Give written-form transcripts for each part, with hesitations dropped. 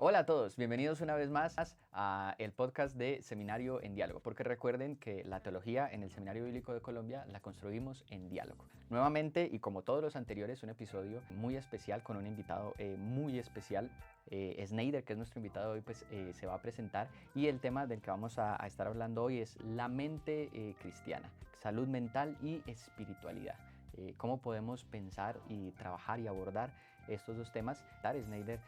Hola a todos, bienvenidos una vez más a el podcast de Seminario en Diálogo, porque recuerden que la teología en el Seminario Bíblico de Colombia la construimos en diálogo. Nuevamente, y como todos los anteriores, un episodio muy especial con un invitado muy especial. Sneider, que es nuestro invitado hoy, pues se va a presentar, y el tema del que vamos a estar hablando hoy es la mente cristiana, salud mental y espiritualidad. Cómo podemos pensar y trabajar y abordar estos dos temas. Sneider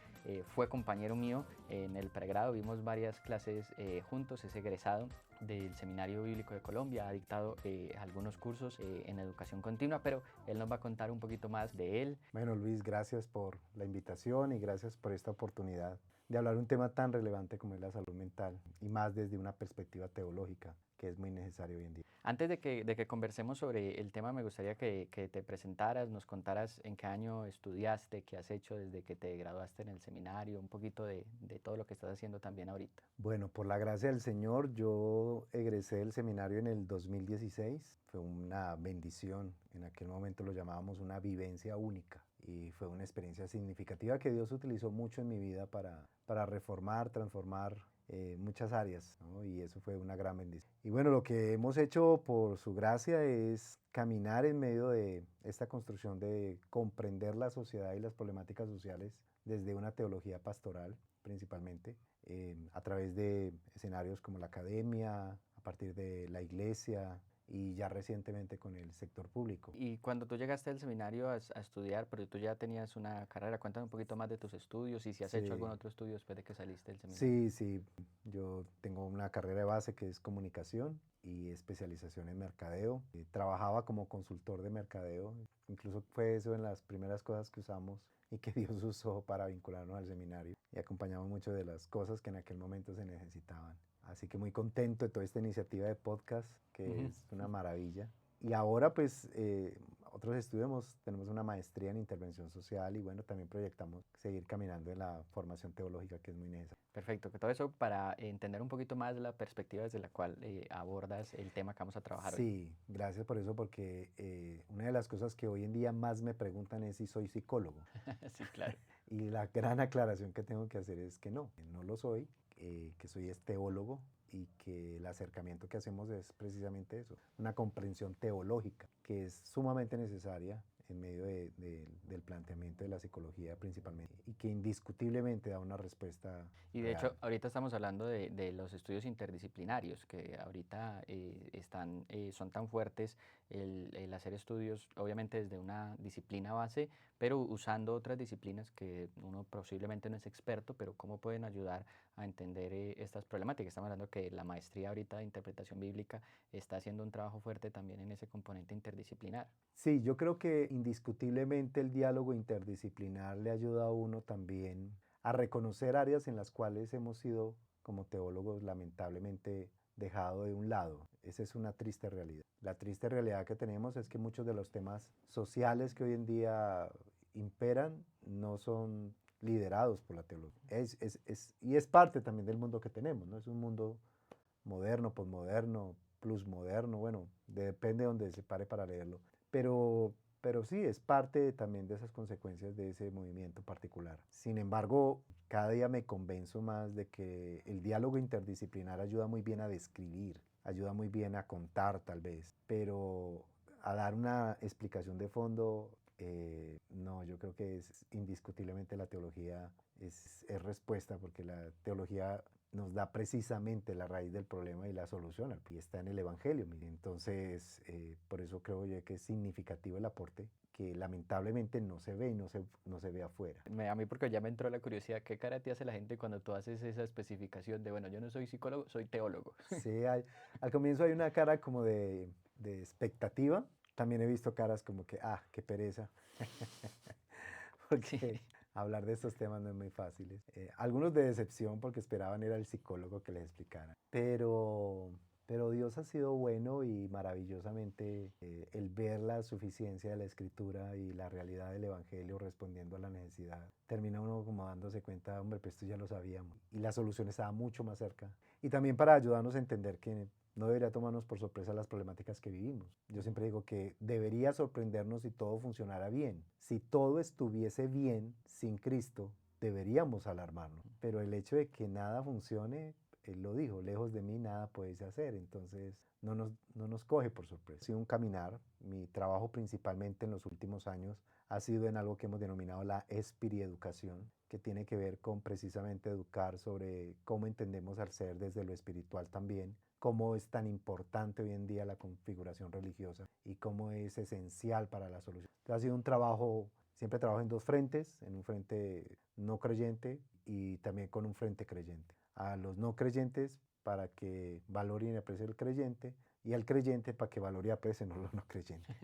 fue compañero mío en el pregrado, vimos varias clases juntos, es egresado del Seminario Bíblico de Colombia, ha dictado algunos cursos en educación continua, pero él nos va a contar un poquito más de él. Bueno, Luis, gracias por la invitación y gracias por esta oportunidad de hablar un tema tan relevante como es la salud mental y más desde una perspectiva teológica, que es muy necesario hoy en día. Antes de que conversemos sobre el tema, me gustaría que te presentaras, nos contaras en qué año estudiaste, qué has hecho desde que te graduaste en el seminario, un poquito de todo lo que estás haciendo también ahorita. Bueno, por la gracia del Señor, yo egresé del seminario en el 2016. Fue una bendición, en aquel momento lo llamábamos una vivencia única y fue una experiencia significativa que Dios utilizó mucho en mi vida para reformar, transformar muchas áreas, ¿no? Y eso fue una gran bendición. Y bueno, lo que hemos hecho por su gracia es caminar en medio de esta construcción de comprender la sociedad y las problemáticas sociales desde una teología pastoral principalmente, a través de escenarios como la academia, a partir de la iglesia y ya recientemente con el sector público. Y cuando tú llegaste al seminario a estudiar, pero tú ya tenías una carrera, cuéntame un poquito más de tus estudios y si has hecho algún Sí, otro estudio después de que saliste del seminario. sí, yo tengo una carrera de base que es comunicación y especialización en mercadeo. Trabajaba como consultor de mercadeo, incluso fue eso en las primeras cosas que usamos y que Dios usó para vincularnos al seminario y acompañamos mucho de las cosas que en aquel momento se necesitaban. Así que muy contento de toda esta iniciativa de podcast, que Ujú. es una maravilla. Y ahora pues otros estudios, tenemos una maestría en intervención social y bueno, también proyectamos seguir caminando en la formación teológica que es muy necesaria. Perfecto, que todo eso para entender un poquito más la perspectiva desde la cual abordas el tema que vamos a trabajar hoy. Sí, gracias por eso, porque una de las cosas que hoy en día más me preguntan es si soy psicólogo. Sí, claro. Y la gran aclaración que tengo que hacer es que no lo soy, que soy teólogo y que el acercamiento que hacemos es precisamente eso, una comprensión teológica que es sumamente necesaria en medio del planteamiento de la psicología principalmente y que indiscutiblemente da una respuesta Y de hecho, real. ahorita estamos hablando de los estudios interdisciplinarios, que ahorita son tan fuertes el hacer estudios, obviamente desde una disciplina base, pero usando otras disciplinas que uno posiblemente no es experto, pero cómo pueden ayudar a entender estas problemáticas. Estamos hablando que la maestría ahorita de interpretación bíblica está haciendo un trabajo fuerte también en ese componente interdisciplinar. Sí, yo creo que indiscutiblemente el diálogo interdisciplinar le ayuda a uno también a reconocer áreas en las cuales hemos sido, como teólogos, lamentablemente dejado de un lado. Esa es una triste realidad. La triste realidad que tenemos es que muchos de los temas sociales que hoy en día imperan no son liderados por la teología. Y es parte también del mundo que tenemos, ¿no? Es un mundo moderno, posmoderno, plusmoderno, bueno, depende de donde se pare para leerlo. Pero sí, es parte también de esas consecuencias de ese movimiento particular. Sin embargo, cada día me convenzo más de que el diálogo interdisciplinar ayuda muy bien a describir, ayuda muy bien a contar tal vez, pero a dar una explicación de fondo, no, yo creo que es indiscutiblemente la teología es respuesta, porque la teología nos da precisamente la raíz del problema y la solución, y está en el Evangelio. Entonces, por eso creo yo que es significativo el aporte que lamentablemente no se ve y no se ve afuera. A mí porque ya me entró la curiosidad, ¿qué cara te hace la gente cuando tú haces esa especificación de, bueno, yo no soy psicólogo, soy teólogo? Sí, al comienzo hay una cara como de expectativa. También he visto caras como que, qué pereza, Sí. porque hablar de estos temas no es muy fácil. Algunos de decepción porque esperaban era el psicólogo que les explicara. Pero Dios ha sido bueno y maravillosamente el ver la suficiencia de la escritura y la realidad del evangelio respondiendo a la necesidad. Termina uno como dándose cuenta, hombre, pues esto ya lo sabíamos. Y la solución estaba mucho más cerca. Y también para ayudarnos a entender que no debería tomarnos por sorpresa las problemáticas que vivimos. Yo siempre digo que debería sorprendernos si todo funcionara bien. Si todo estuviese bien sin Cristo, deberíamos alarmarnos. Pero el hecho de que nada funcione, él lo dijo, lejos de mí nada puedes hacer, entonces no nos coge por sorpresa. Ha sido un caminar, mi trabajo principalmente en los últimos años ha sido en algo que hemos denominado la espirieducación, que tiene que ver con precisamente educar sobre cómo entendemos al ser desde lo espiritual también, cómo es tan importante hoy en día la configuración religiosa y cómo es esencial para la solución. Entonces, ha sido un trabajo, siempre trabajo en dos frentes, en un frente no creyente y también con un frente creyente. A los no creyentes para que valoren y aprecien el creyente y al creyente para que valore y aprecie los no creyentes.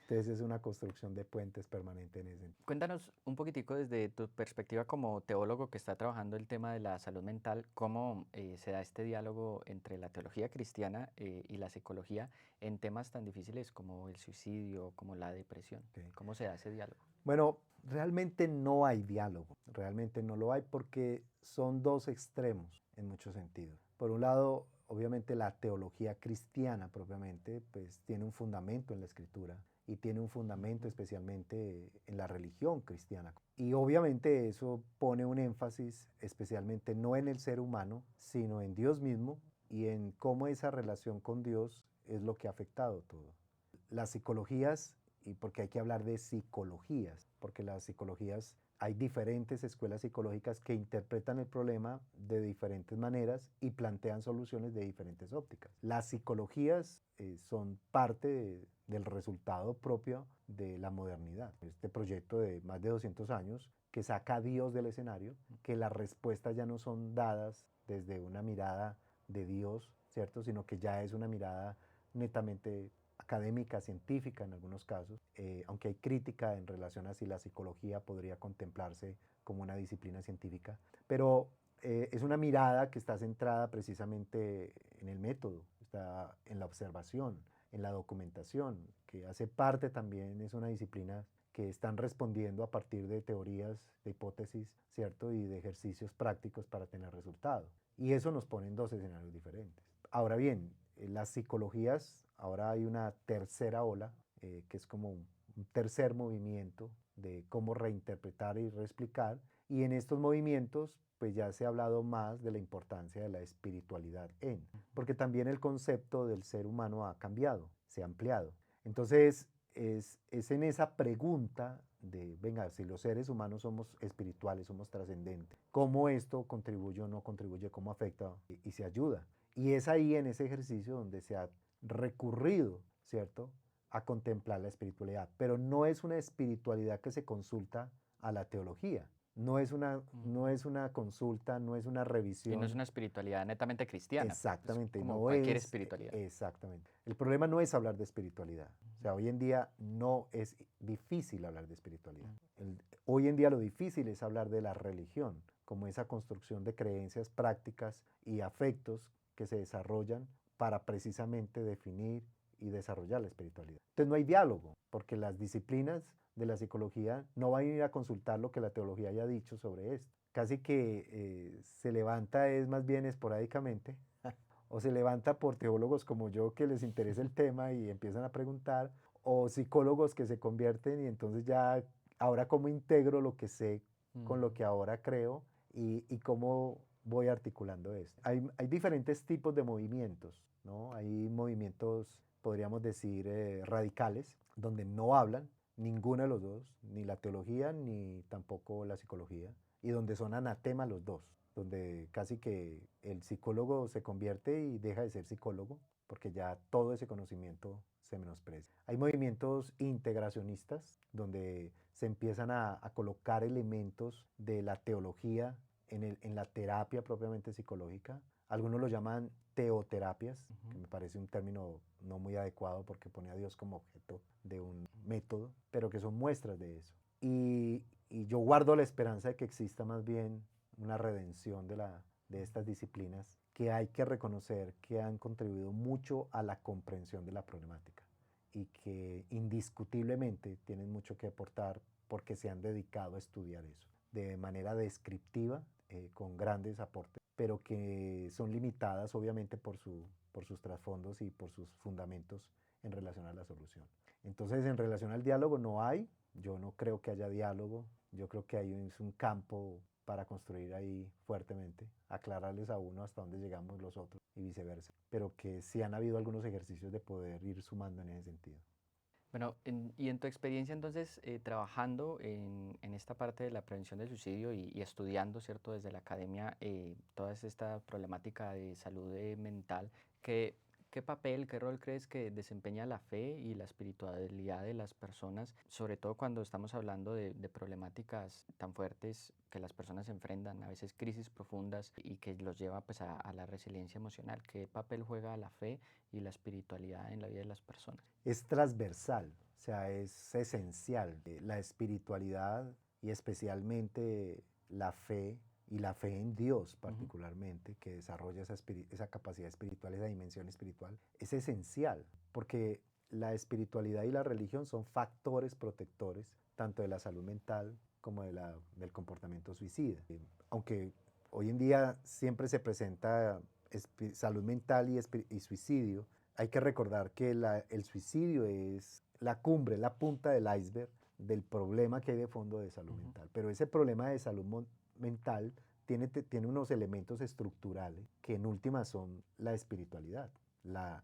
Entonces es una construcción de puentes permanente en ese sentido. Cuéntanos un poquitico desde tu perspectiva como teólogo que está trabajando el tema de la salud mental, cómo se da este diálogo entre la teología cristiana y la psicología en temas tan difíciles como el suicidio, como la depresión. Okay. ¿Cómo se da ese diálogo? Bueno, realmente no hay diálogo, realmente no lo hay porque son dos extremos en muchos sentidos. Por un lado, obviamente la teología cristiana propiamente pues tiene un fundamento en la escritura y tiene un fundamento especialmente en la religión cristiana. Y obviamente eso pone un énfasis especialmente no en el ser humano, sino en Dios mismo y en cómo esa relación con Dios es lo que ha afectado todo. Las psicologías, y porque hay que hablar de psicologías, porque las psicologías, hay diferentes escuelas psicológicas que interpretan el problema de diferentes maneras y plantean soluciones de diferentes ópticas. Las psicologías son parte del resultado propio de la modernidad. Este proyecto de más de 200 años que saca a Dios del escenario, que las respuestas ya no son dadas desde una mirada de Dios, ¿cierto? Sino que ya es una mirada netamente académica, científica en algunos casos, aunque hay crítica en relación a si la psicología podría contemplarse como una disciplina científica, pero es una mirada que está centrada precisamente en el método, está en la observación, en la documentación, que hace parte también, es una disciplina que están respondiendo a partir de teorías, de hipótesis, ¿cierto? Y de ejercicios prácticos para tener resultados. Y eso nos pone en dos escenarios diferentes. Ahora bien, las psicologías, ahora hay una tercera ola, que es como un tercer movimiento de cómo reinterpretar y reexplicar. Y en estos movimientos, pues ya se ha hablado más de la importancia de la espiritualidad porque también el concepto del ser humano ha cambiado, se ha ampliado. Entonces, es en esa pregunta de, venga, si los seres humanos somos espirituales, somos trascendentes, ¿cómo esto contribuye o no contribuye, cómo afecta y se ayuda? Y es ahí en ese ejercicio donde se ha recurrido, ¿cierto?, a contemplar la espiritualidad. Pero no es una espiritualidad que se consulta a la teología. No es una consulta, no es una revisión. Y no es una espiritualidad netamente cristiana. Exactamente, Es como no cualquier es. espiritualidad. Exactamente. El problema no es hablar de espiritualidad. O sea, hoy en día no es difícil hablar de espiritualidad. Hoy en día lo difícil es hablar de la religión, como esa construcción de creencias prácticas y afectos que se desarrollan para precisamente definir y desarrollar la espiritualidad. Entonces no hay diálogo, porque las disciplinas de la psicología no van a ir a consultar lo que la teología haya dicho sobre esto. Casi que se levanta es más bien esporádicamente, o se levanta por teólogos como yo que les interesa el tema y empiezan a preguntar, o psicólogos que se convierten y entonces ya, ahora cómo integro lo que sé con lo que ahora creo y cómo voy articulando esto. Hay diferentes tipos de movimientos, ¿no? Hay movimientos, podríamos decir, radicales, donde no hablan ninguno de los dos, ni la teología ni tampoco la psicología, y donde son anatema los dos, donde casi que el psicólogo se convierte y deja de ser psicólogo, porque ya todo ese conocimiento se menosprecia. Hay movimientos integracionistas, donde se empiezan a colocar elementos de la teología en la terapia propiamente psicológica. Algunos lo llaman teoterapias, que me parece un término no muy adecuado porque pone a Dios como objeto de un método, pero que son muestras de eso. Y yo guardo la esperanza de que exista más bien una redención de estas disciplinas que hay que reconocer que han contribuido mucho a la comprensión de la problemática y que indiscutiblemente tienen mucho que aportar porque se han dedicado a estudiar eso de manera descriptiva, con grandes aportes, pero que son limitadas obviamente por sus trasfondos y por sus fundamentos en relación a la solución. Entonces, en relación al diálogo no hay, yo no creo que haya diálogo, yo creo que hay un campo para construir ahí fuertemente, aclararles a uno hasta dónde llegamos los otros y viceversa, pero que sí han habido algunos ejercicios de poder ir sumando en ese sentido. Bueno, y en tu experiencia entonces, trabajando en esta parte de la prevención del suicidio y estudiando, ¿cierto?, desde la academia, toda esta problemática de salud mental, ¿qué, qué papel, qué rol crees que desempeña la fe y la espiritualidad de las personas, sobre todo cuando estamos hablando de problemáticas tan fuertes que las personas enfrentan, a veces crisis profundas y que los lleva pues a la resiliencia emocional? ¿Qué papel juega la fe y la espiritualidad en la vida de las personas? Es transversal, o sea, es esencial. La espiritualidad y especialmente la fe y la fe en Dios Ujú. particularmente, que desarrolla esa capacidad espiritual, esa dimensión espiritual, es esencial, porque la espiritualidad y la religión son factores protectores tanto de la salud mental como del comportamiento suicida. Aunque hoy en día siempre se presenta salud mental y suicidio, hay que recordar que el suicidio es la cumbre, la punta del iceberg del problema que hay de fondo de salud Ujú. mental. Pero ese problema de salud mental tiene unos elementos estructurales que en última son la espiritualidad, la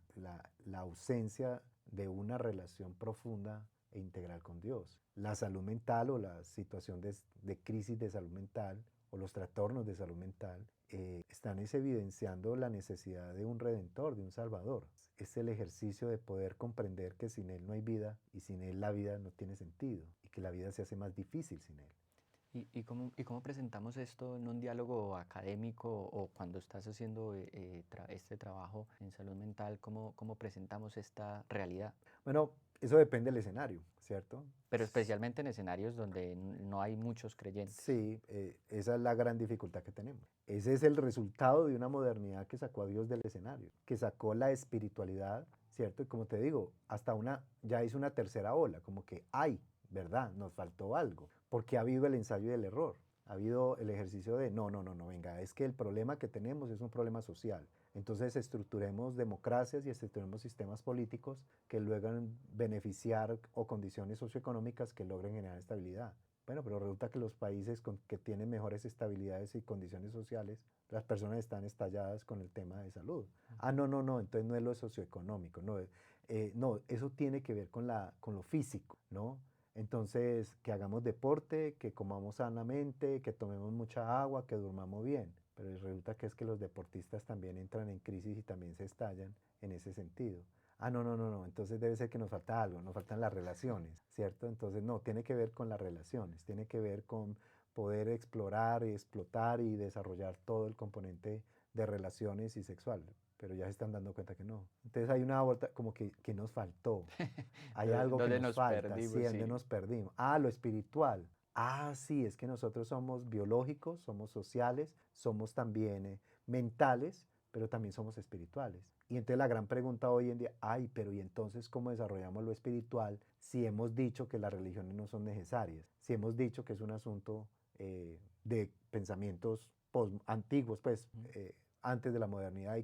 ausencia de una relación profunda e integral con Dios. La salud mental o la situación de crisis de salud mental o los trastornos de salud mental están evidenciando la necesidad de un redentor, de un salvador. Es el ejercicio de poder comprender que sin Él no hay vida y sin Él la vida no tiene sentido y que la vida se hace más difícil sin Él. Y cómo presentamos esto en un diálogo académico o cuando estás haciendo este trabajo en salud mental? ¿Cómo presentamos esta realidad? Bueno, eso depende del escenario, ¿cierto? Pero especialmente en escenarios donde no hay muchos creyentes. Sí, esa es la gran dificultad que tenemos. Ese es el resultado de una modernidad que sacó a Dios del escenario, que sacó la espiritualidad, ¿cierto? Y como te digo, ya hizo una tercera ola, como que hay, ¿verdad? Nos faltó algo, porque ha habido el ensayo y el error. Ha habido el ejercicio de, no, no, no, no, venga, es que el problema que tenemos es un problema social. Entonces estructuremos democracias y estructuremos sistemas políticos que logren beneficiar o condiciones socioeconómicas que logren generar estabilidad. Bueno, pero resulta que los países que tienen mejores estabilidades y condiciones sociales, las personas están estalladas con el tema de salud. Ah, no, no, no, entonces no es lo socioeconómico, no, no, eso tiene que ver con lo físico, ¿no? Entonces, que hagamos deporte, que comamos sanamente, que tomemos mucha agua, que durmamos bien. Pero resulta que es que los deportistas también entran en crisis y también se estallan en ese sentido. Ah, no, no, no, no, entonces debe ser que nos falta algo, nos faltan las relaciones, ¿cierto? Entonces, no, tiene que ver con las relaciones, tiene que ver con poder explorar y explotar y desarrollar todo el componente de relaciones y sexual, pero ya se están dando cuenta que no. Entonces hay una vuelta como que nos faltó, hay algo que ¿Dónde nos nos falta, sí, perdimos? donde Sí. nos perdimos. Ah, lo espiritual. Ah, sí, es que nosotros somos biológicos, somos sociales, somos también mentales, pero también somos espirituales. Y entonces la gran pregunta hoy en día, ay, pero ¿y entonces cómo desarrollamos lo espiritual si hemos dicho que las religiones no son necesarias? Si hemos dicho que es un asunto de pensamientos antiguos, pues Ujú. antes de la modernidad y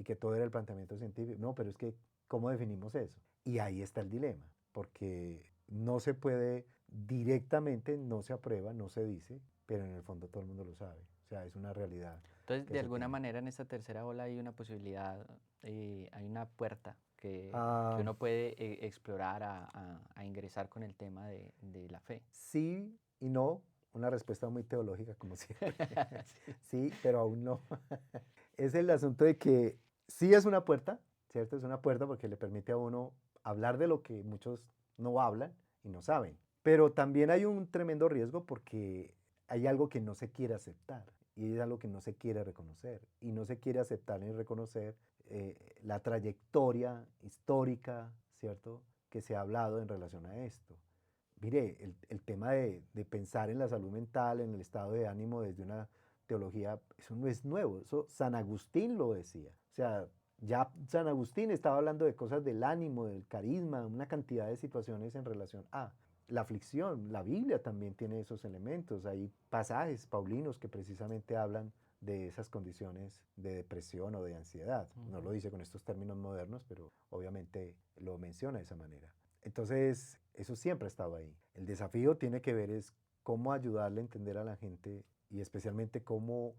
que todo era el planteamiento científico. No, pero es que, ¿cómo definimos eso? Y ahí está el dilema, porque no se puede directamente, no se aprueba, no se dice, pero en el fondo todo el mundo lo sabe. O sea, es una realidad Entonces, que de se alguna tiene. manera en esta tercera ola hay una posibilidad, hay una puerta que Ah, uno puede explorar a ingresar con el tema de la fe. sí y no, una respuesta muy teológica como siempre. Sí. Sí, pero aún no. Es el asunto de que sí es una puerta, ¿cierto? Es una puerta porque le permite a uno hablar de lo que muchos no hablan y no saben. Pero también hay un tremendo riesgo porque hay algo que no se quiere aceptar y es algo que no se quiere reconocer. Y no se quiere aceptar ni reconocer la trayectoria histórica, ¿cierto? Que se ha hablado en relación a esto. Mire, el tema de pensar en la salud mental, en el estado de ánimo desde una teología, eso no es nuevo, eso San Agustín lo decía. O sea, ya San Agustín estaba hablando de cosas del ánimo, del carisma, una cantidad de situaciones en relación a la aflicción. La Biblia también tiene esos elementos. Hay pasajes paulinos que precisamente hablan de esas condiciones de depresión o de ansiedad. No Ujú. lo dice con estos términos modernos, pero obviamente lo menciona de esa manera. Entonces, eso siempre ha estado ahí. El desafío tiene que ver es cómo ayudarle a entender a la gente y especialmente cómo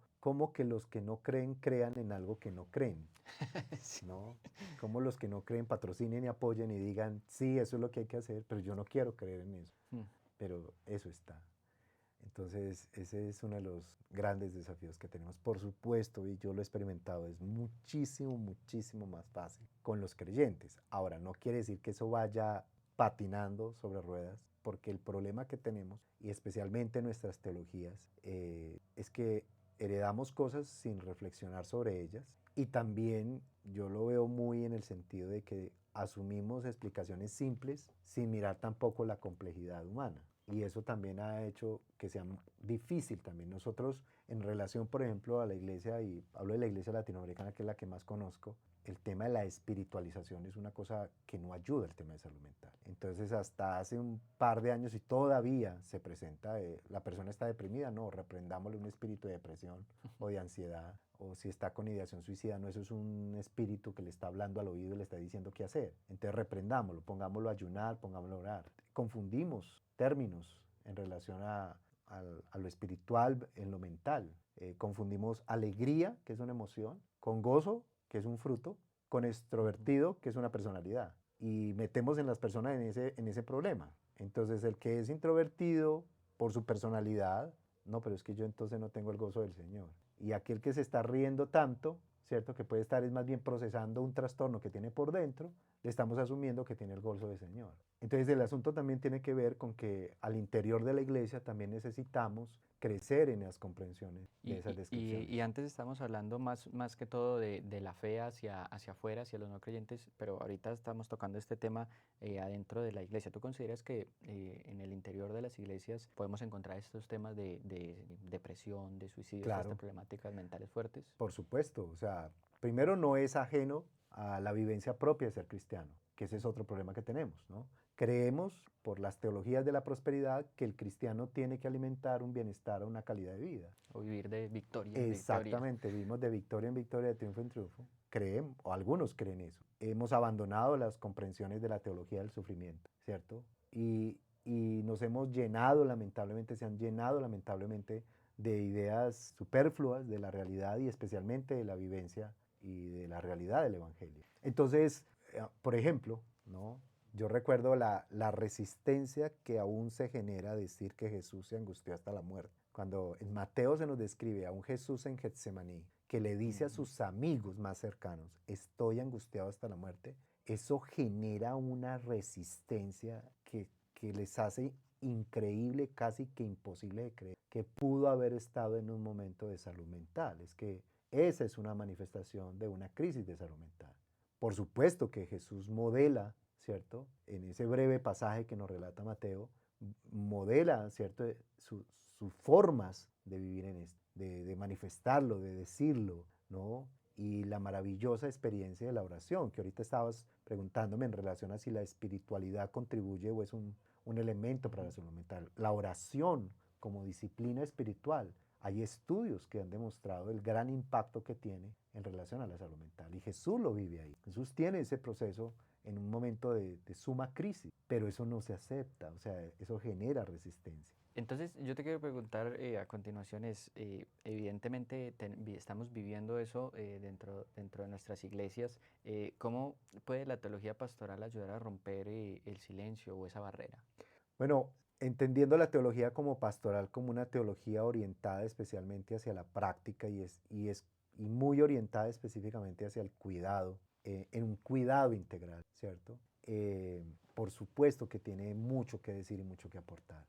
que los que no creen crean en algo que no creen, Sí. ¿no? Cómo los que no creen patrocinen y apoyen y digan, sí, eso es lo que hay que hacer, pero yo no quiero creer en eso, Mm. pero eso está. Entonces, ese es uno de los grandes desafíos que tenemos. Por supuesto, y yo lo he experimentado, es muchísimo, muchísimo más fácil con los creyentes. Ahora, no quiere decir que eso vaya patinando sobre ruedas, porque el problema que tenemos, y especialmente en nuestras teologías, es que heredamos cosas sin reflexionar sobre ellas. Y también yo lo veo muy en el sentido de que asumimos explicaciones simples sin mirar tampoco la complejidad humana. Y eso también ha hecho que sea difícil también. Nosotros, en relación, por ejemplo, a la iglesia, y hablo de la iglesia latinoamericana, que es la que más conozco, el tema de la espiritualización es una cosa que no ayuda al tema de salud mental. Entonces, hasta hace un par de años, y todavía se presenta, la persona está deprimida, no, reprendámosle un espíritu de depresión o de ansiedad, o si está con ideación suicida, no, eso es un espíritu que le está hablando al oído y le está diciendo qué hacer. Entonces, reprendámoslo, pongámoslo a ayunar, pongámoslo a orar. Confundimos términos en relación a lo espiritual en lo mental. Confundimos alegría, que es una emoción, con gozo, que es un fruto, con extrovertido, que es una personalidad. Y metemos en las personas en ese problema. Entonces, el que es introvertido por su personalidad, no, pero es que yo entonces no tengo el gozo del Señor. Y aquel que se está riendo tanto, ¿cierto? Que puede estar es más bien procesando un trastorno que tiene por dentro, le estamos asumiendo que tiene el gozo del Señor. Entonces el asunto también tiene que ver con que al interior de la iglesia también necesitamos crecer en las comprensiones de esas descripciones. Y antes estamos hablando más que todo de la fe hacia afuera, hacia los no creyentes, pero ahorita estamos tocando este tema adentro de la iglesia. ¿Tú consideras que en el interior de las iglesias podemos encontrar estos temas de depresión, de suicidio, estas Claro, problemáticas mentales fuertes? por supuesto. O sea, primero no es ajeno a la vivencia propia de ser cristiano, que ese es otro problema que tenemos, ¿no? Creemos, por las teologías de la prosperidad, que el cristiano tiene que alimentar un bienestar, una calidad de vida. O vivir de victoria en victoria. Exactamente, vivimos de victoria en victoria, de triunfo en triunfo. Creemos, o algunos creen eso. Hemos abandonado las comprensiones de la teología del sufrimiento, ¿cierto? Y nos hemos llenado, lamentablemente, se han llenado, lamentablemente, de ideas superfluas de la realidad y especialmente de la vivencia y de la realidad del Evangelio. Entonces, por ejemplo, ¿no? Yo recuerdo la resistencia que aún se genera a decir que Jesús se angustió hasta la muerte. Cuando en Mateo se nos describe a un Jesús en Getsemaní que le dice a sus amigos más cercanos, estoy angustiado hasta la muerte, eso genera una resistencia que les hace increíble, casi que imposible de creer, que pudo haber estado en un momento de salud mental. Es que esa es una manifestación de una crisis de salud mental. Por supuesto que Jesús modela, ¿cierto? En ese breve pasaje que nos relata Mateo, modela, ¿cierto? Sus formas de vivir en esto, de manifestarlo, de decirlo, ¿no? Y la maravillosa experiencia de la oración, que ahorita estabas preguntándome en relación a si la espiritualidad contribuye o es un elemento para la salud mental. La oración como disciplina espiritual, hay estudios que han demostrado el gran impacto que tiene en relación a la salud mental. Y Jesús lo vive ahí. Jesús tiene ese proceso en un momento de suma crisis, pero eso no se acepta, o sea, eso genera resistencia. Entonces, yo te quiero preguntar a continuación evidentemente estamos viviendo eso dentro de nuestras iglesias. ¿Cómo puede la teología pastoral ayudar a romper el silencio o esa barrera? Bueno, entendiendo la teología como pastoral, como una teología orientada especialmente hacia la práctica y muy orientada específicamente hacia el cuidado, en un cuidado integral, ¿cierto? Por supuesto que tiene mucho que decir y mucho que aportar.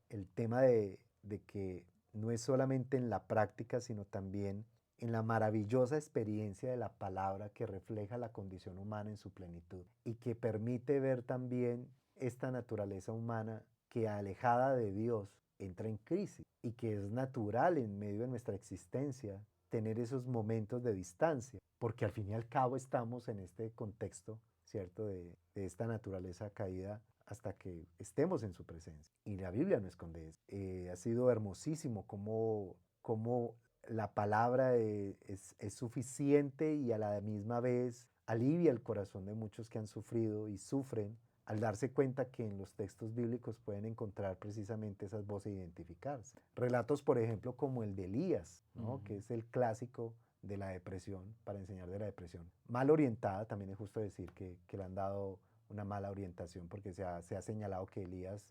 El tema de que no es solamente en la práctica, sino también en la maravillosa experiencia de la palabra que refleja la condición humana en su plenitud y que permite ver también esta naturaleza humana que alejada de Dios entra en crisis y que es natural en medio de nuestra existencia tener esos momentos de distancia, porque al fin y al cabo estamos en este contexto, ¿cierto?, de esta naturaleza caída hasta que estemos en su presencia. Y la Biblia no esconde eso. Ha sido hermosísimo cómo la palabra es suficiente y a la misma vez alivia el corazón de muchos que han sufrido y sufren al darse cuenta que en los textos bíblicos pueden encontrar precisamente esas voces e identificarse. Relatos, por ejemplo, como el de Elías, ¿no? Que es el clásico de la depresión, para enseñar de la depresión. Mal orientada, también es justo decir que le han dado una mala orientación, porque se ha señalado que Elías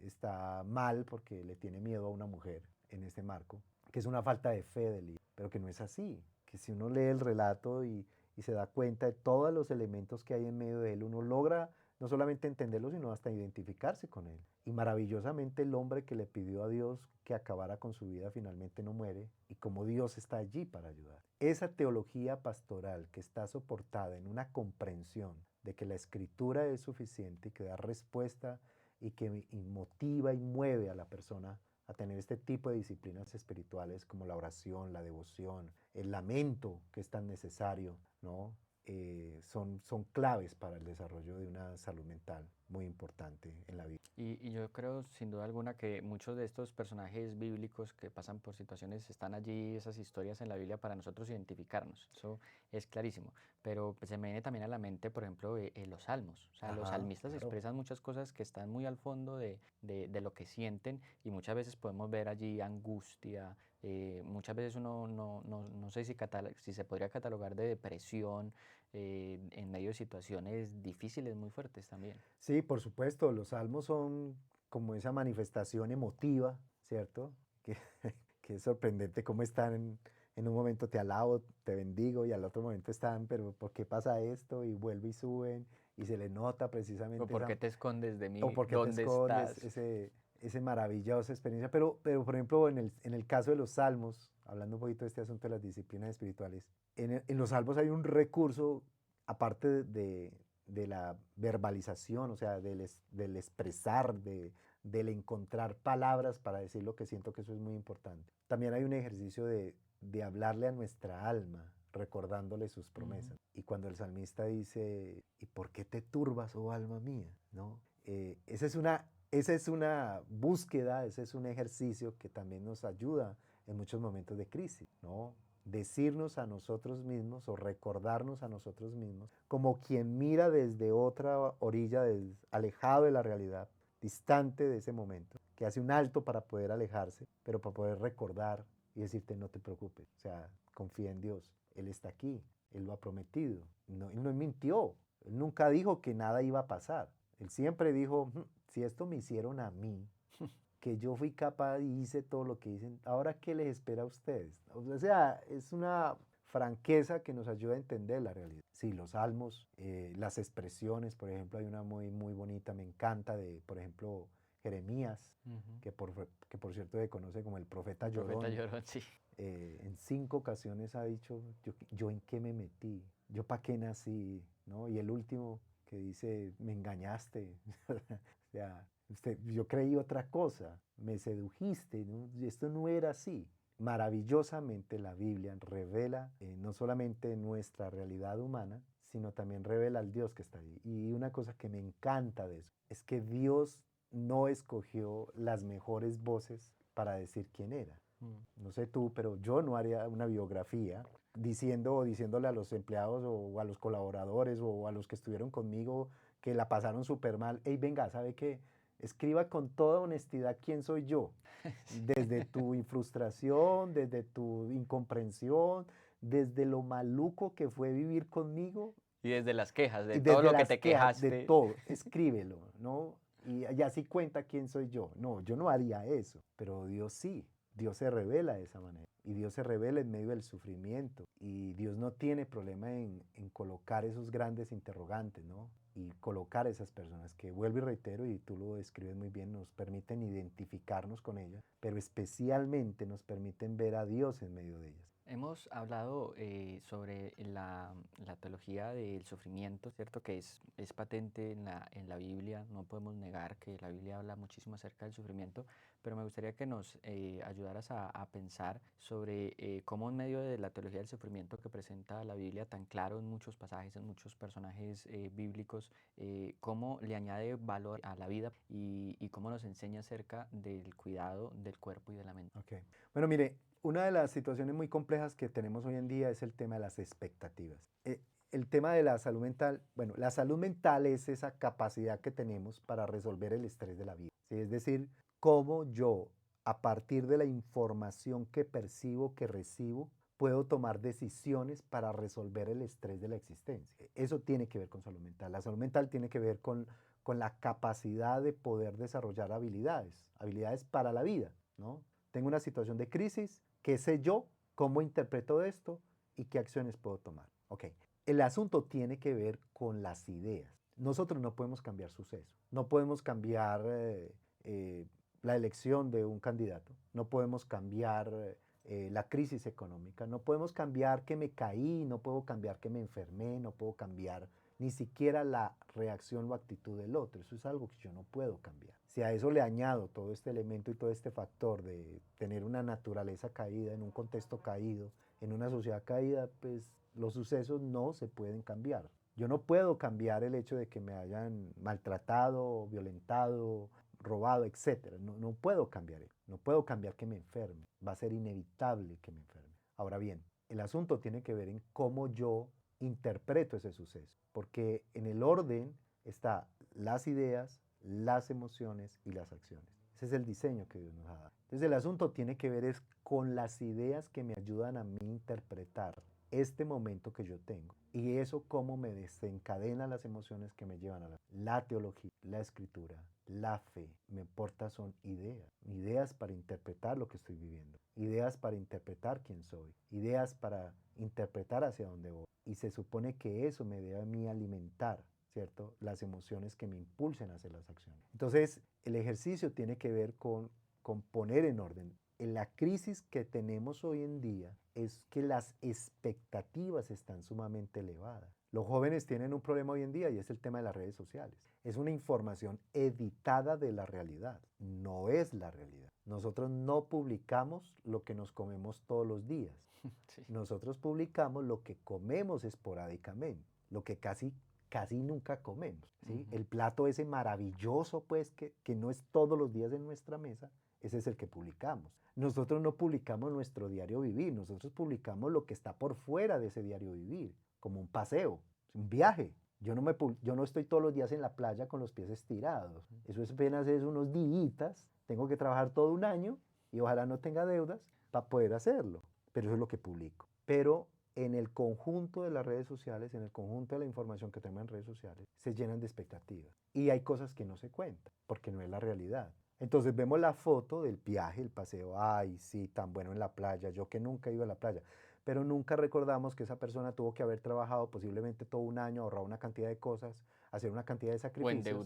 está mal porque le tiene miedo a una mujer en este marco, que es una falta de fe de Elías, pero que no es así, que si uno lee el relato y se da cuenta de todos los elementos que hay en medio de él, uno logra no solamente entenderlo, sino hasta identificarse con él. Y maravillosamente el hombre que le pidió a Dios que acabara con su vida finalmente no muere, y como Dios está allí para ayudar. Esa teología pastoral que está soportada en una comprensión de que la escritura es suficiente y que da respuesta y que motiva y mueve a la persona a tener este tipo de disciplinas espirituales como la oración, la devoción, el lamento que es tan necesario, ¿no? Son claves para el desarrollo de una salud mental muy importante en la vida. Y yo creo sin duda alguna que muchos de estos personajes bíblicos que pasan por situaciones están allí, esas historias en la Biblia para nosotros identificarnos, eso es clarísimo, pero pues, se me viene también a la mente, por ejemplo, los salmos, o sea, los Ajá, salmistas claro. expresan muchas cosas que están muy al fondo de lo que sienten y muchas veces podemos ver allí angustia, muchas veces uno no sé si se podría catalogar de depresión en medio de situaciones difíciles muy fuertes también. Sí, por supuesto, los salmos son como esa manifestación emotiva, ¿cierto? Que, que es sorprendente cómo están en un momento te alabo, te bendigo y al otro momento están, pero ¿por qué pasa esto? Y vuelve y suben y se le nota ¿O precisamente por esa, qué te escondes de o mí? por qué te ¿Dónde escondes, estás? ese maravillosa experiencia. Pero por ejemplo, en el caso de los salmos, hablando un poquito de este asunto de las disciplinas espirituales, en los salmos hay un recurso, aparte de la verbalización, o sea, del expresar, del encontrar palabras para decir lo que siento, que eso es muy importante. También hay un ejercicio de hablarle a nuestra alma, recordándole sus promesas. Y cuando el salmista dice, ¿y por qué te turbas, oh alma mía? ¿No? Esa es una búsqueda, ese es un ejercicio que también nos ayuda en muchos momentos de crisis, ¿no? Decirnos a nosotros mismos o recordarnos a nosotros mismos como quien mira desde otra orilla, alejado de la realidad, distante de ese momento, que hace un alto para poder alejarse, pero para poder recordar y decirte no te preocupes, o sea, confía en Dios, Él está aquí, Él lo ha prometido, no, Él no mintió, Él nunca dijo que nada iba a pasar, Él siempre dijo, si esto me hicieron a mí, que yo fui capaz y hice todo lo que dicen, ahora qué les espera a ustedes. O sea, es una franqueza que nos ayuda a entender la realidad. Sí, los salmos, las expresiones, por ejemplo, hay una muy bonita, me encanta, de, por ejemplo, Jeremías, que por cierto se conoce como el profeta El profeta llorón. llorón, sí. En 5 ocasiones ha dicho, yo en qué me metí, yo para qué nací, ¿no? Y el último que dice, me engañaste, o sea, yo creí otra cosa, me sedujiste, ¿no? Esto no era así. Maravillosamente la Biblia revela no solamente nuestra realidad humana, sino también revela al Dios que está ahí. Y una cosa que me encanta de eso es que Dios no escogió las mejores voces para decir quién era. No sé tú, pero yo no haría una biografía diciéndole a los empleados o a los colaboradores o a los que estuvieron conmigo que la pasaron súper mal. Hey, venga, ¿sabe qué? Escriba con toda honestidad quién soy yo. Desde tu frustración, desde tu incomprensión, desde lo maluco que fue vivir conmigo Y desde las quejas, de y todo desde lo que las te quejas, de quejaste. todo, escríbelo, ¿no? Y así cuenta quién soy yo. No, yo no haría eso, pero Dios sí. Dios se revela de esa manera. Y Dios se revela en medio del sufrimiento. Y Dios no tiene problema en colocar esos grandes interrogantes, ¿no? Y colocar esas personas que, vuelvo y reitero, y tú lo describes muy bien, nos permiten identificarnos con ellas, pero especialmente nos permiten ver a Dios en medio de ellas. Hemos hablado sobre la teología del sufrimiento, ¿cierto? Que es patente en la Biblia, no podemos negar que la Biblia habla muchísimo acerca del sufrimiento, pero me gustaría que nos ayudaras a pensar sobre cómo en medio de la teología del sufrimiento que presenta la Biblia tan claro en muchos pasajes, en muchos personajes bíblicos, cómo le añade valor a la vida y cómo nos enseña acerca del cuidado del cuerpo y de la mente. Okay. Bueno, mire, una de las situaciones muy complejas que tenemos hoy en día es el tema de las expectativas. el tema de la salud mental, bueno, la salud mental es esa capacidad que tenemos para resolver el estrés de la vida, ¿sí? Es decir, cómo yo, a partir de la información que percibo, que recibo, puedo tomar decisiones para resolver el estrés de la existencia. Eso tiene que ver con salud mental. La salud mental tiene que ver con la capacidad de poder desarrollar habilidades, habilidades para la vida, ¿no? Tengo una situación de crisis, ¿qué sé yo? ¿Cómo interpreto esto? ¿Y qué acciones puedo tomar? Ok. El asunto tiene que ver con las ideas. Nosotros no podemos cambiar sucesos, no podemos cambiar la elección de un candidato, no podemos cambiar la crisis económica, no podemos cambiar que me caí, no puedo cambiar que me enfermé, no puedo cambiar ni siquiera la reacción o actitud del otro. Eso es algo que yo no puedo cambiar. Si a eso le añado todo este elemento y todo este factor de tener una naturaleza caída, en un contexto caído, en una sociedad caída, pues los sucesos no se pueden cambiar. Yo no puedo cambiar el hecho de que me hayan maltratado, violentado, robado, etc. No, no puedo cambiar eso. No puedo cambiar que me enferme. Va a ser inevitable que me enferme. Ahora bien, el asunto tiene que ver en cómo yo interpreto ese suceso, porque en el orden está las ideas, las emociones y las acciones. Ese es el diseño que Dios nos ha dado. Entonces el asunto tiene que ver es con las ideas que me ayudan a mí interpretar este momento que yo tengo. Y eso cómo me desencadena las emociones que me llevan a la teología, la escritura, la fe. Me importa son ideas. Ideas para interpretar lo que estoy viviendo. Ideas para interpretar quién soy. Ideas para interpretar hacia dónde voy. Y se supone que eso me debe a mí alimentar, ¿cierto? Las emociones que me impulsen a hacer las acciones. Entonces, el ejercicio tiene que ver con poner en orden. En la crisis que tenemos hoy en día es que las expectativas están sumamente elevadas. Los jóvenes tienen un problema hoy en día y es el tema de las redes sociales. Es una información editada de la realidad, no es la realidad. Nosotros no publicamos lo que nos comemos todos los días. Sí. Nosotros publicamos lo que comemos esporádicamente, lo que casi nunca comemos, ¿sí? El plato ese maravilloso, pues, que no es todos los días en nuestra mesa, ese es el que publicamos. Nosotros no publicamos nuestro diario vivir, nosotros publicamos lo que está por fuera de ese diario vivir, como un paseo, un viaje. Yo no estoy todos los días en la playa con los pies estirados. Eso es apenas es unos días. Tengo que trabajar todo un año y ojalá no tenga deudas para poder hacerlo. Pero eso es lo que publico. Pero en el conjunto de las redes sociales, en el conjunto de la información que tengo en redes sociales, se llenan de expectativas. Y hay cosas que no se cuentan, porque no es la realidad. Entonces vemos la foto del viaje, el paseo, ay, sí, tan bueno en la playa, yo que nunca he ido a la playa, pero nunca recordamos que esa persona tuvo que haber trabajado posiblemente todo un año, ahorrar una cantidad de cosas, hacer una cantidad de sacrificios.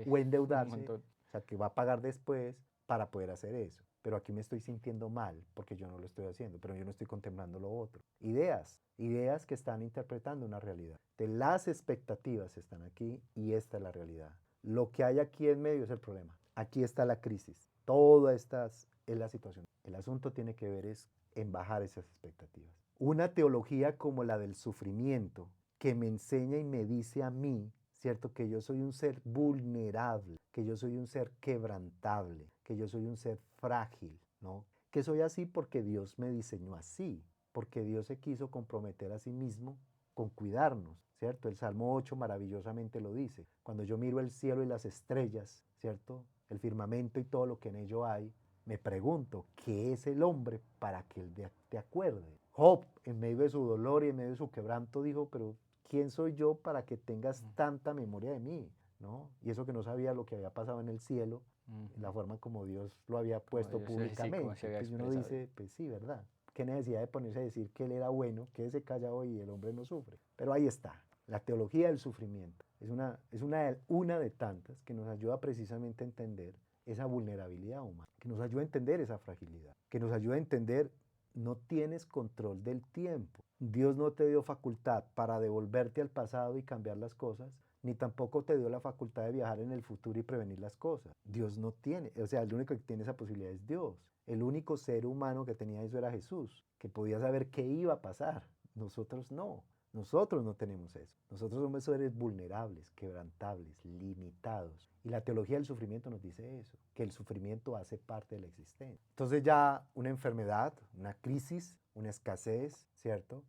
O endeudarse, o sea, que va a pagar después para poder hacer eso. Pero aquí me estoy sintiendo mal porque yo no lo estoy haciendo, pero yo no estoy contemplando lo otro. Ideas que están interpretando una realidad. De las expectativas están aquí y esta es la realidad. Lo que hay aquí en medio es el problema. Aquí está la crisis. Toda esta es la situación. El asunto tiene que ver es en bajar esas expectativas. Una teología como la del sufrimiento que me enseña y me dice a mí, ¿cierto? Que yo soy un ser vulnerable, que yo soy un ser quebrantable, que yo soy un ser frágil, ¿no? Que soy así porque Dios me diseñó así, porque Dios se quiso comprometer a sí mismo con cuidarnos, ¿cierto? El Salmo 8 maravillosamente lo dice. Cuando yo miro el cielo y las estrellas, ¿cierto? El firmamento y todo lo que en ello hay, me pregunto, ¿qué es el hombre para que él te acuerde? Job, en medio de su dolor y en medio de su quebranto, dijo, pero ¿quién soy yo para que tengas tanta memoria de mí? ¿No? Y eso que no sabía lo que había pasado en el cielo, la forma como Dios lo había puesto públicamente. Sí, entonces uno dice, pues sí, ¿verdad? Qué necesidad de ponerse a decir que él era bueno, que se calla hoy y el hombre no sufre. Pero ahí está, la teología del sufrimiento. Es una de tantas que nos ayuda precisamente a entender esa vulnerabilidad humana, que nos ayuda a entender esa fragilidad, que nos ayuda a entender no tienes control del tiempo. Dios no te dio facultad para devolverte al pasado y cambiar las cosas, ni tampoco te dio la facultad de viajar en el futuro y prevenir las cosas. Dios no tiene, o sea, el único que tiene esa posibilidad es Dios. El único ser humano que tenía eso era Jesús, que podía saber qué iba a pasar. Nosotros no. Nosotros no tenemos eso. Nosotros somos seres vulnerables, quebrantables, limitados. Y la teología del sufrimiento nos dice eso, que el sufrimiento hace parte de la existencia. Entonces ya una enfermedad, una crisis, una escasez, ¿cierto?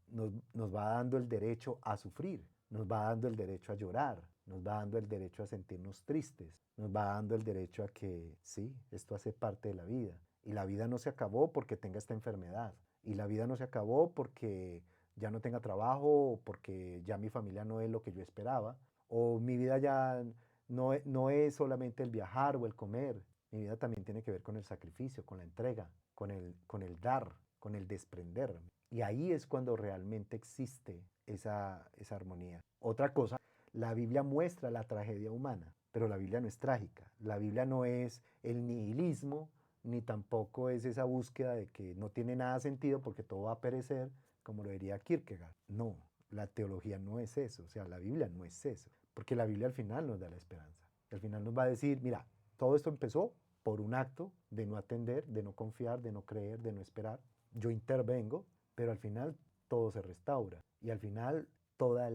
nos va dando el derecho a sufrir, nos va dando el derecho a llorar, nos va dando el derecho a sentirnos tristes, nos va dando el derecho a que sí, esto hace parte de la vida. Y la vida no se acabó porque tenga esta enfermedad. Y la vida no se acabó porque ya no tenga trabajo o porque ya mi familia no es lo que yo esperaba. O mi vida ya no es solamente el viajar o el comer. Mi vida también tiene que ver con el sacrificio, con la entrega, con el dar, con el desprender. Y ahí es cuando realmente existe esa armonía. Otra cosa, la Biblia muestra la tragedia humana, pero la Biblia no es trágica. La Biblia no es el nihilismo, ni tampoco es esa búsqueda de que no tiene nada sentido porque todo va a perecer, como lo diría Kierkegaard. No, la teología no es eso, o sea, la Biblia no es eso, porque la Biblia al final nos da la esperanza. Al final nos va a decir, mira, todo esto empezó por un acto de no atender, de no confiar, de no creer, de no esperar. Yo intervengo, pero al final todo se restaura y al final toda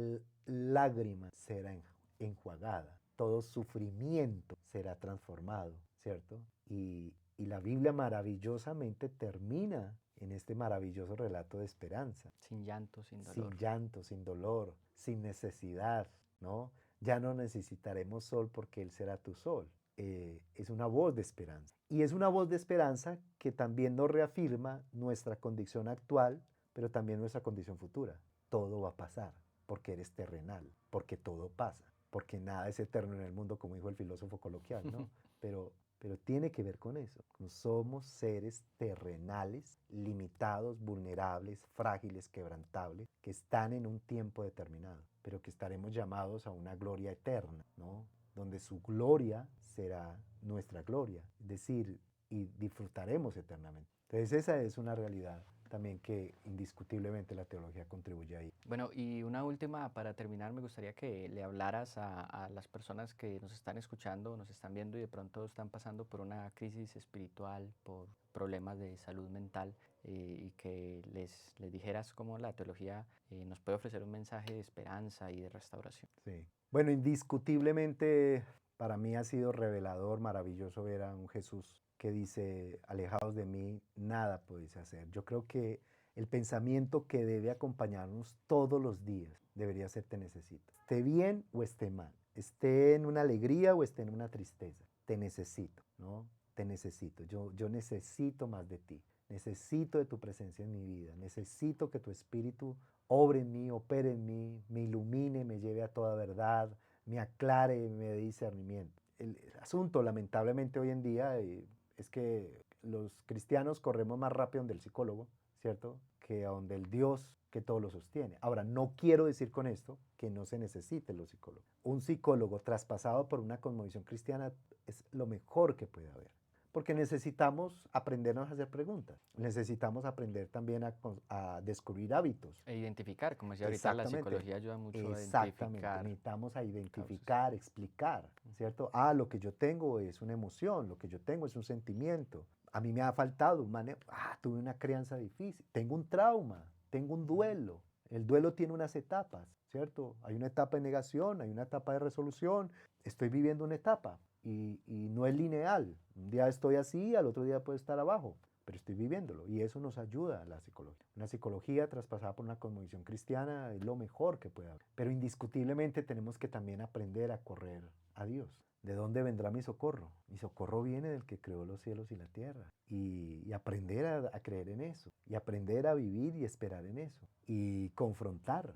lágrima será enjuagada, todo sufrimiento será transformado, ¿cierto? Y la Biblia maravillosamente termina en este maravilloso relato de esperanza. Sin llanto, sin dolor. Sin llanto, sin dolor, sin necesidad, ¿no? Ya no necesitaremos sol porque Él será tu sol. Es una voz de esperanza. Y es una voz de esperanza que también nos reafirma nuestra condición actual, pero también nuestra condición futura. Todo va a pasar porque eres terrenal, porque todo pasa, porque nada es eterno en el mundo, como dijo el filósofo coloquial, ¿no? Pero tiene que ver con eso. Somos seres terrenales, limitados, vulnerables, frágiles, quebrantables, que están en un tiempo determinado, pero que estaremos llamados a una gloria eterna, ¿no? Donde su gloria será nuestra gloria, es decir, y disfrutaremos eternamente. Entonces esa es una realidad también que indiscutiblemente la teología contribuye ahí. Bueno, y una última para terminar, me gustaría que le hablaras a las personas que nos están escuchando, nos están viendo y de pronto están pasando por una crisis espiritual, por problemas de salud mental, y que les dijeras cómo la teología nos puede ofrecer un mensaje de esperanza y de restauración. Sí. Bueno, indiscutiblemente para mí ha sido revelador, maravilloso ver a un Jesús que dice, alejados de mí, nada podéis hacer. Yo creo que el pensamiento que debe acompañarnos todos los días debería ser te necesito. Esté bien o esté mal, esté en una alegría o esté en una tristeza, te necesito, ¿no? Te necesito, yo necesito más de ti, necesito de tu presencia en mi vida, necesito que tu espíritu obre en mí, opere en mí, me ilumine, me lleve a toda verdad, me aclare, me dé discernimiento. El asunto, lamentablemente, hoy en día es que los cristianos corremos más rápido donde el psicólogo, ¿cierto? Que a donde el Dios que todo lo sostiene. Ahora, no quiero decir con esto que no se necesiten los psicólogos. Un psicólogo traspasado por una cosmovisión cristiana es lo mejor que puede haber. Porque necesitamos aprendernos a hacer preguntas. Necesitamos aprender también a descubrir hábitos. E identificar, como decía ahorita, la psicología ayuda mucho a Exactamente, identificar necesitamos a identificar, causas. explicar, ¿cierto? Ah, lo que yo tengo es una emoción, lo que yo tengo es un sentimiento. A mí me ha faltado un manejo, tuve una crianza difícil, tengo un trauma, tengo un duelo. El duelo tiene unas etapas, ¿cierto? Hay una etapa de negación, hay una etapa de resolución, estoy viviendo una etapa y no es lineal. Un día estoy así, al otro día puedo estar abajo, pero estoy viviéndolo y eso nos ayuda a la psicología. Una psicología traspasada por una cosmovisión cristiana es lo mejor que puede haber. Pero indiscutiblemente tenemos que también aprender a correr a Dios. ¿De dónde vendrá mi socorro? Mi socorro viene del que creó los cielos y la tierra. Y aprender a creer en eso. Y aprender a vivir y esperar en eso. Y confrontar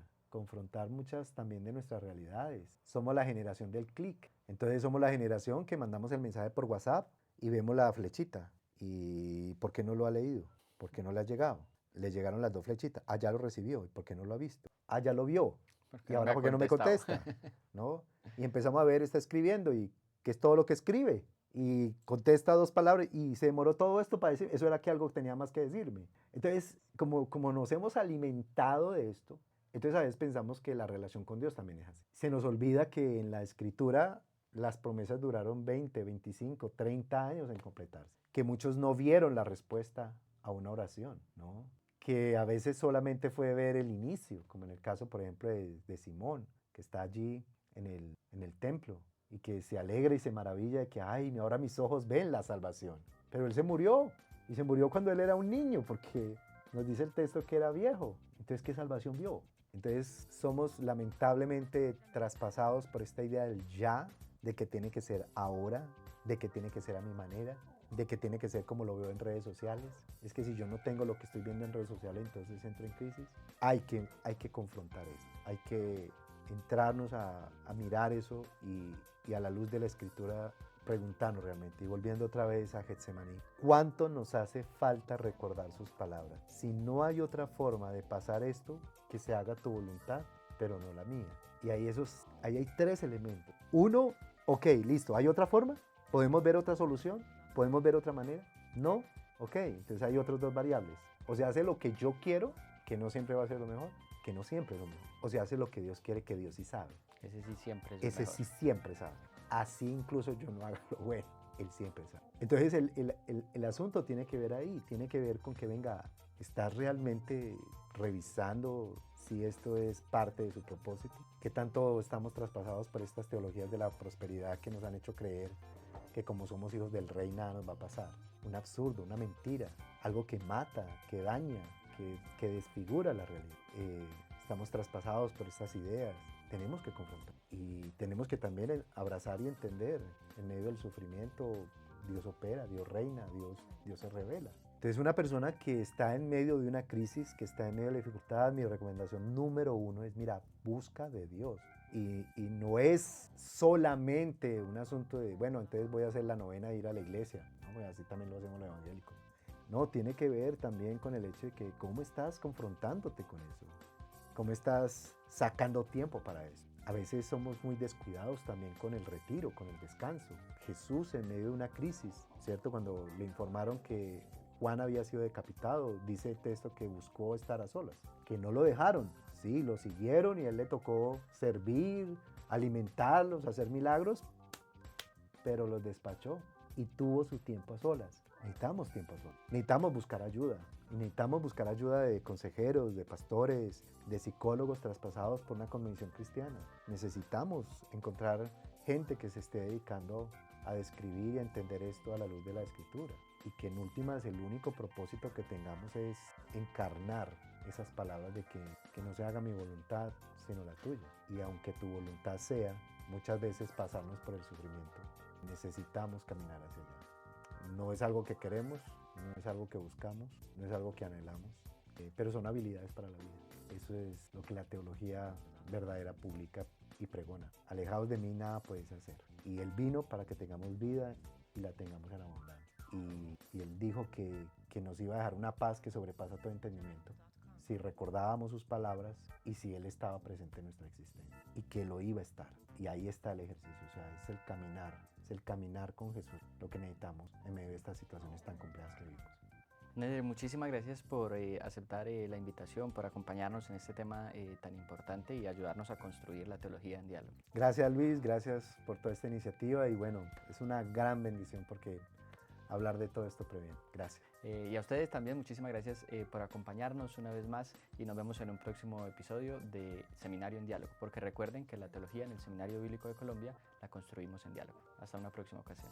muchas también de nuestras realidades. Somos la generación del clic. Entonces somos la generación que mandamos el mensaje por WhatsApp y vemos la flechita. ¿Y por qué no lo ha leído? ¿Por qué no le ha llegado? Le llegaron las dos flechitas. Ah, ya lo recibió. ¿Y por qué no lo ha visto? Ah, ya lo vio. Porque ¿Y no me ahora ha por qué no me contestado. contesta? ¿No? Y empezamos a ver, está escribiendo y qué es todo lo que escribe. Y contesta dos palabras y se demoró todo esto para decir, eso era que algo tenía más que decirme. Entonces, como nos hemos alimentado de esto, entonces a veces pensamos que la relación con Dios también es así. Se nos olvida que en la escritura las promesas duraron 20, 25, 30 años en completarse. Que muchos no vieron la respuesta a una oración, ¿no? Que a veces solamente fue ver el inicio, como en el caso, por ejemplo, de Simón, que está allí en el templo y que se alegra y se maravilla de que, ay, ahora mis ojos ven la salvación. Pero él se murió, y se murió cuando él era un niño, porque Nos dice el texto que era viejo. Entonces, ¿qué salvación vio? Entonces, somos lamentablemente traspasados por esta idea del ya, de que tiene que ser ahora, de que tiene que ser a mi manera, de que tiene que ser como lo veo en redes sociales. Es que si yo no tengo lo que estoy viendo en redes sociales, entonces entro en crisis. Hay que confrontar esto, hay que entrarnos a mirar eso y a la luz de la Escritura preguntarnos realmente, y volviendo otra vez a Getsemaní, ¿cuánto nos hace falta recordar sus palabras? Si no hay otra forma de pasar esto, que se haga tu voluntad, pero no la mía. Y ahí hay tres elementos. Uno, ok, listo, ¿hay otra forma? ¿Podemos ver otra solución? ¿Podemos ver otra manera? No, ok, entonces hay otras dos variables. O se hace lo que yo quiero, que no siempre va a ser lo mejor, que no siempre es lo mejor. O se hace lo que Dios quiere, que Dios sí sabe. Ese sí siempre es Ese mejor. sí siempre sabe. Así incluso yo no haga lo bueno, Él siempre sabe. Entonces el asunto tiene que ver ahí, tiene que ver con que venga, ¿estás realmente revisando si esto es parte de su propósito? ¿Qué tanto estamos traspasados por estas teologías de la prosperidad que nos han hecho creer que como somos hijos del rey nada nos va a pasar? Un absurdo, una mentira, algo que mata, que daña, que desfigura la realidad. Estamos traspasados por estas ideas. Tenemos que confrontar y tenemos que también abrazar y entender en medio del sufrimiento Dios opera, Dios reina, Dios se revela. Entonces una persona que está en medio de una crisis, que está en medio de la dificultad, mi recomendación número uno es, mira, busca de Dios. Y no es solamente un asunto de, bueno, entonces voy a hacer la novena e ir a la iglesia, ¿no? Pues así también lo hacemos los evangélicos. No, tiene que ver también con el hecho de que cómo estás confrontándote con eso, cómo estás sacando tiempo para eso. A veces somos muy descuidados también con el retiro, con el descanso. Jesús en medio de una crisis, ¿cierto? Cuando le informaron que Juan había sido decapitado, dice el texto que buscó estar a solas, que no lo dejaron, sí, lo siguieron y a él le tocó servir, alimentarlos, hacer milagros, pero los despachó y tuvo su tiempo a solas. Necesitamos tiempo a solas, necesitamos buscar ayuda. Y necesitamos buscar ayuda de consejeros, de pastores, de psicólogos traspasados por una convención cristiana. Necesitamos encontrar gente que se esté dedicando a describir y a entender esto a la luz de la Escritura. Y que en últimas el único propósito que tengamos es encarnar esas palabras de que no se haga mi voluntad, sino la tuya. Y aunque tu voluntad sea, muchas veces pasarnos por el sufrimiento, necesitamos caminar hacia allá. No es algo que queremos, no es algo que buscamos, no es algo que anhelamos, pero son habilidades para la vida. Eso es lo que la teología verdadera publica y pregona. Alejados de mí nada podéis hacer. Y Él vino para que tengamos vida y la tengamos en abundancia. Y Él dijo que nos iba a dejar una paz que sobrepasa todo entendimiento si recordábamos sus palabras y si Él estaba presente en nuestra existencia y que lo iba a estar. Y ahí está el ejercicio, o sea, es el caminar con Jesús, lo que necesitamos en medio de estas situaciones tan complejas que vivimos. Neder, muchísimas gracias por aceptar la invitación, por acompañarnos en este tema tan importante y ayudarnos a construir la teología en diálogo. Gracias Luis, gracias por toda esta iniciativa y bueno, es una gran bendición porque hablar de todo esto previene. Gracias. Y a ustedes también muchísimas gracias por acompañarnos una vez más y nos vemos en un próximo episodio de Seminario en Diálogo, porque recuerden que la teología en el Seminario Bíblico de Colombia la construimos en diálogo. Hasta una próxima ocasión.